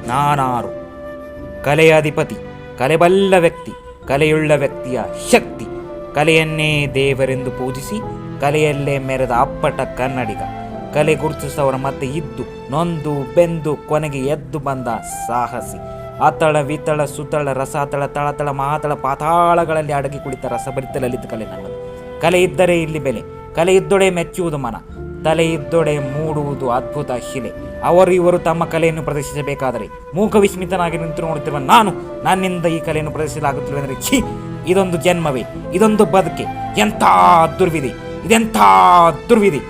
ನಾನಾರು? ಕಲೆಯ ಅಧಿಪತಿ, ಕಲೆಬಲ್ಲ ವ್ಯಕ್ತಿ, ಕಲೆಯುಳ್ಳ ವ್ಯಕ್ತಿಯ ಶಕ್ತಿ, ಕಲೆಯನ್ನೇ ದೇವರೆಂದು ಪೂಜಿಸಿ ಕಲೆಯಲ್ಲೇ ಮೆರೆದ ಅಪ್ಪಟ ಕನ್ನಡಿಗ, ಕಲೆ ಗುರುತಿಸಿದವರ ಮತ್ತೆ ಇದ್ದು ನೊಂದು ಬೆಂದು ಕೊನೆಗೆ ಎದ್ದು ಬಂದ ಸಾಹಸಿ, ಅತಳ ವಿತಳ ಸುತಳ ರಸಾತಳ ತಳತಳ ಮಹಾತಳ ಪಾತಾಳಗಳಲ್ಲಿ ಅಡಗಿ ಕುಳಿತ ರಸಭರಿತ ಲಲಿತ ಕಲೆ ನನ್ನದು. ಕಲೆ ಇದ್ದರೆ ಇಲ್ಲಿ ಬೆಲೆ, ಕಲೆ ಇದ್ದೊಡೆ ಮೆಚ್ಚುವುದು ಮನ, ತಲೆ ಇದ್ದೊಡೆ ಮೂಡುವುದು ಅದ್ಭುತ ಶಿಲೆ. ಅವರು ಇವರು ತಮ್ಮ ಕಲೆಯನ್ನು ಪ್ರದರ್ಶಿಸಬೇಕಾದರೆ ಮೂಕ ವಿಸ್ಮಿತನಾಗಿ ನಿಂತು ನೋಡುತ್ತಿರುವ ನಾನು ನನ್ನಿಂದ ಈ ಕಲೆಯನ್ನು ಪ್ರದರ್ಶಿಸಲಾಗುತ್ತಿಲ್ಲ ಅಂದರೆ ಛೀ, ಇದೊಂದು ಜನ್ಮವೇ, ಇದೊಂದು ಬದುಕೆ, ಎಂಥ ದುರ್ವಿಧಿ, ಇದೆಂಥ ದುರ್ವಿಧಿ.